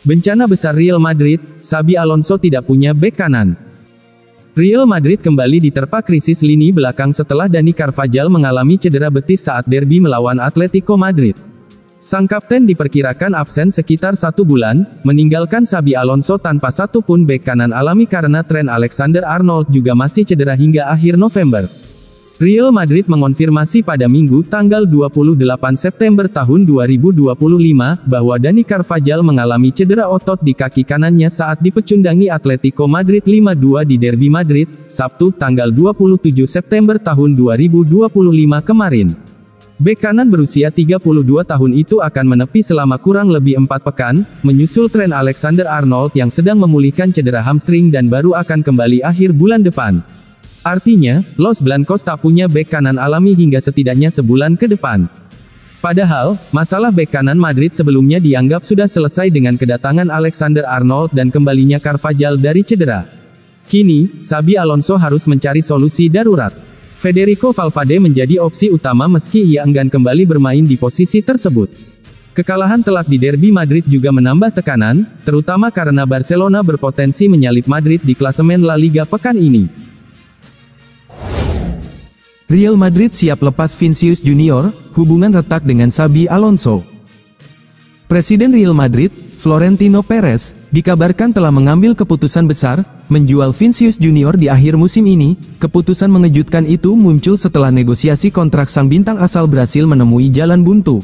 Bencana besar Real Madrid, Xabi Alonso tidak punya bek kanan. Real Madrid kembali diterpa krisis lini belakang setelah Dani Carvajal mengalami cedera betis saat derby melawan Atletico Madrid. Sang kapten diperkirakan absen sekitar 1 bulan, meninggalkan Xabi Alonso tanpa satu pun bek kanan alami karena Trent Alexander-Arnold juga masih cedera hingga akhir November. Real Madrid mengonfirmasi pada Minggu tanggal 28 September tahun 2025, bahwa Dani Carvajal mengalami cedera otot di kaki kanannya saat dipecundangi Atletico Madrid 5-2 di Derby Madrid, Sabtu tanggal 27 September tahun 2025 kemarin. Bek kanan berusia 32 tahun itu akan menepi selama kurang lebih 4 pekan, menyusul Trent Alexander-Arnold yang sedang memulihkan cedera hamstring dan baru akan kembali akhir bulan depan. Artinya, Los Blancos tak punya bek kanan alami hingga setidaknya sebulan ke depan. Padahal, masalah bek kanan Madrid sebelumnya dianggap sudah selesai dengan kedatangan Alexander-Arnold dan kembalinya Carvajal dari cedera. Kini, Xabi Alonso harus mencari solusi darurat. Federico Valverde menjadi opsi utama meski ia enggan kembali bermain di posisi tersebut. Kekalahan telak di Derby Madrid juga menambah tekanan, terutama karena Barcelona berpotensi menyalip Madrid di klasemen La Liga pekan ini. Real Madrid siap lepas Vinicius Junior, hubungan retak dengan Xabi Alonso. Presiden Real Madrid, Florentino Perez, dikabarkan telah mengambil keputusan besar, menjual Vinicius Junior di akhir musim ini. Keputusan mengejutkan itu muncul setelah negosiasi kontrak sang bintang asal Brasil menemui jalan buntu.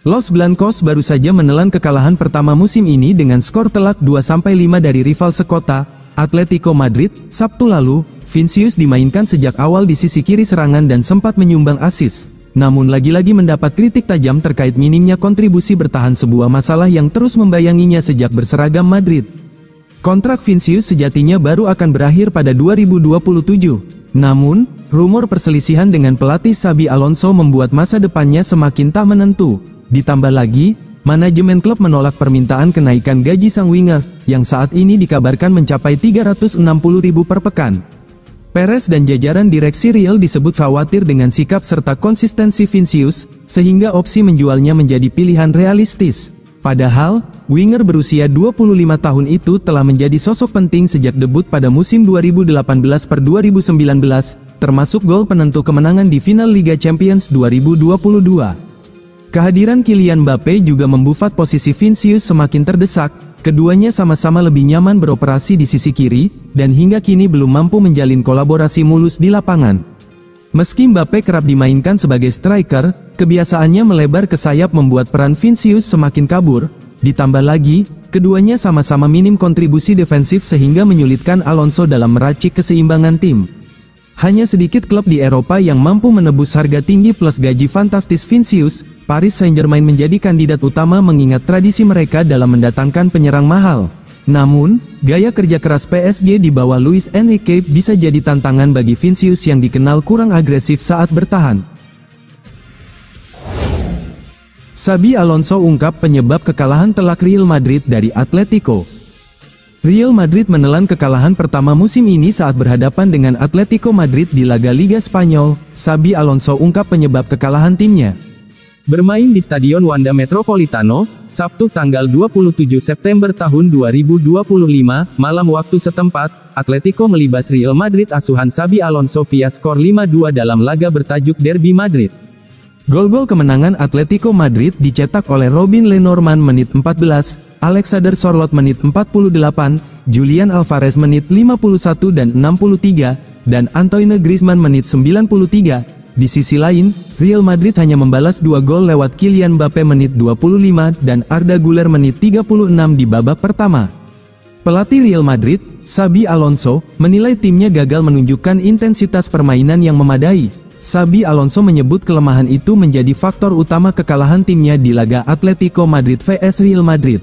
Los Blancos baru saja menelan kekalahan pertama musim ini dengan skor telak 2-5 dari rival sekota, Atletico Madrid, Sabtu lalu. Vinicius dimainkan sejak awal di sisi kiri serangan dan sempat menyumbang assist, namun lagi-lagi mendapat kritik tajam terkait minimnya kontribusi bertahan, sebuah masalah yang terus membayanginya sejak berseragam Madrid. Kontrak Vinicius sejatinya baru akan berakhir pada 2027. Namun, rumor perselisihan dengan pelatih Xabi Alonso membuat masa depannya semakin tak menentu. Ditambah lagi, manajemen klub menolak permintaan kenaikan gaji sang winger, yang saat ini dikabarkan mencapai 360.000 per pekan. Perez dan jajaran direksi Real disebut khawatir dengan sikap serta konsistensi Vinicius, sehingga opsi menjualnya menjadi pilihan realistis. Padahal, winger berusia 25 tahun itu telah menjadi sosok penting sejak debut pada musim 2018-2019, termasuk gol penentu kemenangan di final Liga Champions 2022. Kehadiran Kylian Mbappe juga membuat posisi Vinicius semakin terdesak. Keduanya sama-sama lebih nyaman beroperasi di sisi kiri, dan hingga kini belum mampu menjalin kolaborasi mulus di lapangan. Meski Mbappe kerap dimainkan sebagai striker, kebiasaannya melebar ke sayap membuat peran Vinicius semakin kabur. Ditambah lagi, keduanya sama-sama minim kontribusi defensif sehingga menyulitkan Alonso dalam meracik keseimbangan tim. Hanya sedikit klub di Eropa yang mampu menebus harga tinggi plus gaji fantastis Vinicius. Paris Saint-Germain menjadi kandidat utama mengingat tradisi mereka dalam mendatangkan penyerang mahal. Namun, gaya kerja keras PSG di bawah Luis Enrique bisa jadi tantangan bagi Vinicius yang dikenal kurang agresif saat bertahan. Xabi Alonso ungkap penyebab kekalahan telak Real Madrid dari Atletico. Real Madrid menelan kekalahan pertama musim ini saat berhadapan dengan Atletico Madrid di laga Liga Spanyol. Xabi Alonso ungkap penyebab kekalahan timnya. Bermain di Stadion Wanda Metropolitano, Sabtu tanggal 27 September tahun 2025, malam waktu setempat, Atletico melibas Real Madrid asuhan Xabi Alonso via skor 5-2 dalam laga bertajuk Derby Madrid. Gol-gol kemenangan Atletico Madrid dicetak oleh Robin Lenormand menit 14, Alexander Sørloth menit 48, Julian Alvarez menit 51 dan 63, dan Antoine Griezmann menit 93. Di sisi lain, Real Madrid hanya membalas 2 gol lewat Kylian Mbappe menit 25 dan Arda Güler menit 36 di babak pertama. Pelatih Real Madrid, Xabi Alonso, menilai timnya gagal menunjukkan intensitas permainan yang memadai. Xabi Alonso menyebut kelemahan itu menjadi faktor utama kekalahan timnya di laga Atletico Madrid vs Real Madrid.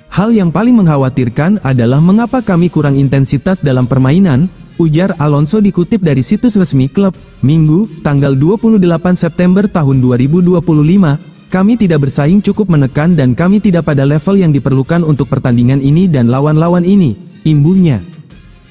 Hal yang paling mengkhawatirkan adalah mengapa kami kurang intensitas dalam permainan, ujar Alonso dikutip dari situs resmi klub. Minggu, tanggal 28 September tahun 2025, kami tidak bersaing cukup menekan dan kami tidak pada level yang diperlukan untuk pertandingan ini dan lawan-lawan ini, imbuhnya.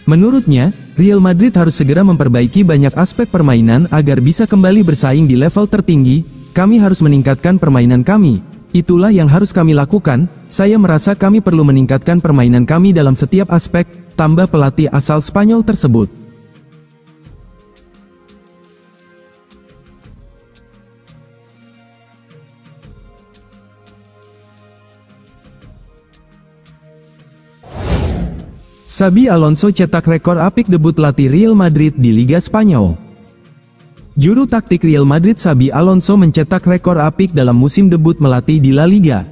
Menurutnya, Real Madrid harus segera memperbaiki banyak aspek permainan agar bisa kembali bersaing di level tertinggi. Kami harus meningkatkan permainan kami. Itulah yang harus kami lakukan. Saya merasa kami perlu meningkatkan permainan kami dalam setiap aspek, tambah pelatih asal Spanyol tersebut. Xabi Alonso cetak rekor apik debut latih Real Madrid di Liga Spanyol. Juru taktik Real Madrid Xabi Alonso mencetak rekor apik dalam musim debut melatih di La Liga.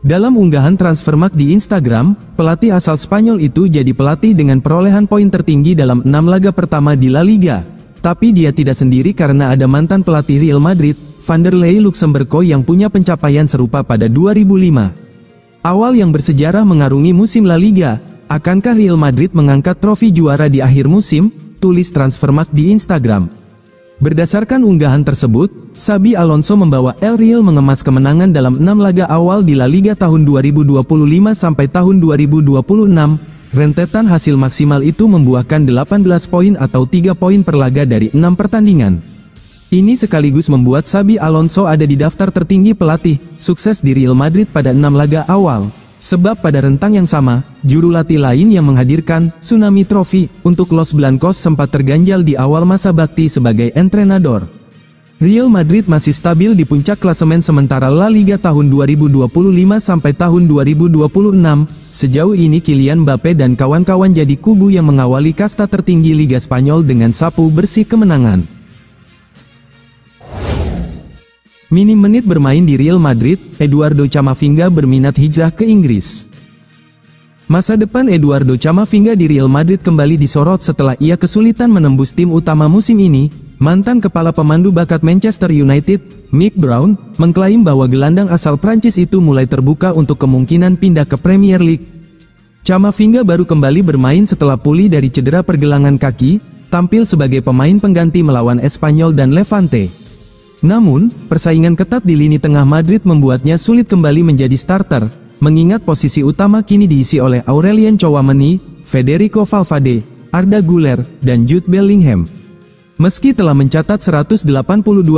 Dalam unggahan Transfermarkt di Instagram, pelatih asal Spanyol itu jadi pelatih dengan perolehan poin tertinggi dalam 6 laga pertama di La Liga. Tapi dia tidak sendiri karena ada mantan pelatih Real Madrid, Vanderlei Luxemburgo yang punya pencapaian serupa pada 2005. Awal yang bersejarah mengarungi musim La Liga. Akankah Real Madrid mengangkat trofi juara di akhir musim? Tulis Transfermarkt di Instagram. Berdasarkan unggahan tersebut, Xabi Alonso membawa El Real mengemas kemenangan dalam 6 laga awal di La Liga tahun 2025 sampai tahun 2026. Rentetan hasil maksimal itu membuahkan 18 poin atau 3 poin per laga dari 6 pertandingan. Ini sekaligus membuat Xabi Alonso ada di daftar tertinggi pelatih sukses di Real Madrid pada 6 laga awal. Sebab pada rentang yang sama, juru latih lain yang menghadirkan Tsunami Trophy untuk Los Blancos sempat terganjal di awal masa bakti sebagai entrenador. Real Madrid masih stabil di puncak klasemen sementara La Liga tahun 2025 sampai tahun 2026. Sejauh ini Kylian Mbappe dan kawan-kawan jadi kubu yang mengawali kasta tertinggi Liga Spanyol dengan sapu bersih kemenangan. Minim menit bermain di Real Madrid, Eduardo Camavinga berminat hijrah ke Inggris. Masa depan Eduardo Camavinga di Real Madrid kembali disorot setelah ia kesulitan menembus tim utama musim ini. Mantan kepala pemandu bakat Manchester United, Mick Brown, mengklaim bahwa gelandang asal Prancis itu mulai terbuka untuk kemungkinan pindah ke Premier League. Camavinga baru kembali bermain setelah pulih dari cedera pergelangan kaki, tampil sebagai pemain pengganti melawan Espanyol dan Levante. Namun, persaingan ketat di lini tengah Madrid membuatnya sulit kembali menjadi starter, mengingat posisi utama kini diisi oleh Aurelien Tchouameni, Federico Valverde, Arda Güler, dan Jude Bellingham. Meski telah mencatat 182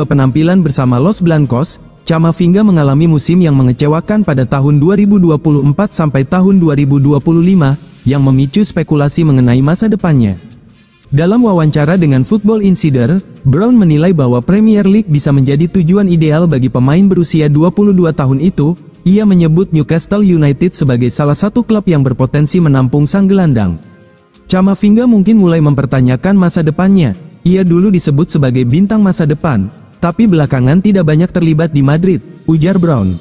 penampilan bersama Los Blancos, Camavinga mengalami musim yang mengecewakan pada tahun 2024 sampai tahun 2025, yang memicu spekulasi mengenai masa depannya. Dalam wawancara dengan Football Insider, Brown menilai bahwa Premier League bisa menjadi tujuan ideal bagi pemain berusia 22 tahun itu. Ia menyebut Newcastle United sebagai salah satu klub yang berpotensi menampung sang gelandang. Camavinga mungkin mulai mempertanyakan masa depannya. Ia dulu disebut sebagai bintang masa depan, tapi belakangan tidak banyak terlibat di Madrid, ujar Brown.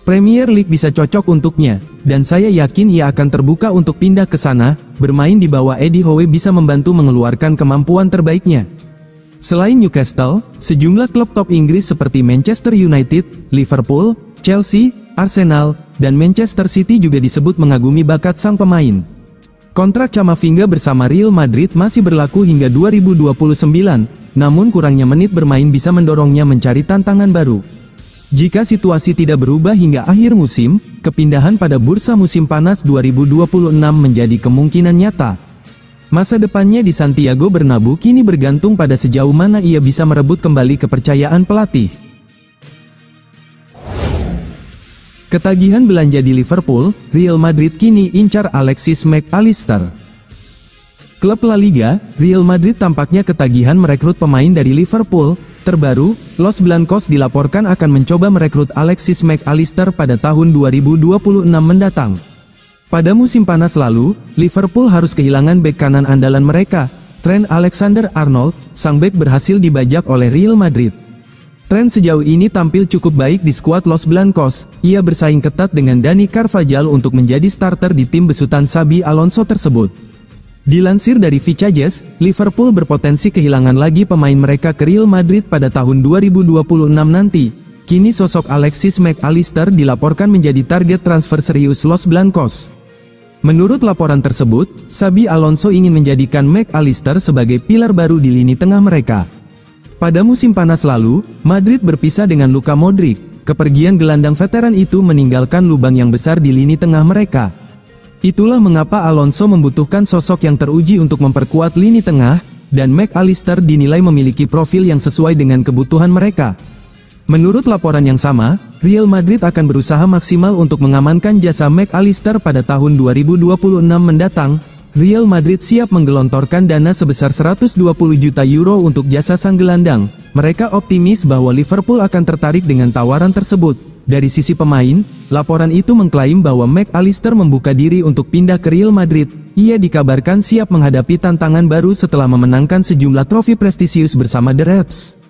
Premier League bisa cocok untuknya, dan saya yakin ia akan terbuka untuk pindah ke sana. Bermain di bawah Eddie Howe bisa membantu mengeluarkan kemampuan terbaiknya. Selain Newcastle, sejumlah klub top Inggris seperti Manchester United, Liverpool, Chelsea, Arsenal, dan Manchester City juga disebut mengagumi bakat sang pemain. Kontrak Camavinga bersama Real Madrid masih berlaku hingga 2029, namun kurangnya menit bermain bisa mendorongnya mencari tantangan baru. Jika situasi tidak berubah hingga akhir musim, kepindahan pada bursa musim panas 2026 menjadi kemungkinan nyata. Masa depannya di Santiago Bernabeu kini bergantung pada sejauh mana ia bisa merebut kembali kepercayaan pelatih. Ketagihan belanja di Liverpool, Real Madrid kini incar Alexis Mac Allister. Klub La Liga, Real Madrid tampaknya ketagihan merekrut pemain dari Liverpool. Terbaru, Los Blancos dilaporkan akan mencoba merekrut Alexis Mac Allister pada tahun 2026 mendatang. Pada musim panas lalu, Liverpool harus kehilangan bek kanan andalan mereka, Trent Alexander-Arnold. Sang bek berhasil dibajak oleh Real Madrid. Trent sejauh ini tampil cukup baik di skuad Los Blancos. Ia bersaing ketat dengan Dani Carvajal untuk menjadi starter di tim besutan Xabi Alonso tersebut. Dilansir dari Vicajes, Liverpool berpotensi kehilangan lagi pemain mereka ke Real Madrid pada tahun 2026 nanti. Kini sosok Alexis Mac Allister dilaporkan menjadi target transfer serius Los Blancos. Menurut laporan tersebut, Xabi Alonso ingin menjadikan Mac Allister sebagai pilar baru di lini tengah mereka. Pada musim panas lalu, Madrid berpisah dengan Luka Modric. Kepergian gelandang veteran itu meninggalkan lubang yang besar di lini tengah mereka. Itulah mengapa Alonso membutuhkan sosok yang teruji untuk memperkuat lini tengah, dan Mac Allister dinilai memiliki profil yang sesuai dengan kebutuhan mereka. Menurut laporan yang sama, Real Madrid akan berusaha maksimal untuk mengamankan jasa Mac Allister pada tahun 2026 mendatang. Real Madrid siap menggelontorkan dana sebesar 120 juta euro untuk jasa sang gelandang. Mereka optimis bahwa Liverpool akan tertarik dengan tawaran tersebut. Dari sisi pemain, laporan itu mengklaim bahwa Mac Allister membuka diri untuk pindah ke Real Madrid. Ia dikabarkan siap menghadapi tantangan baru setelah memenangkan sejumlah trofi prestisius bersama The Reds.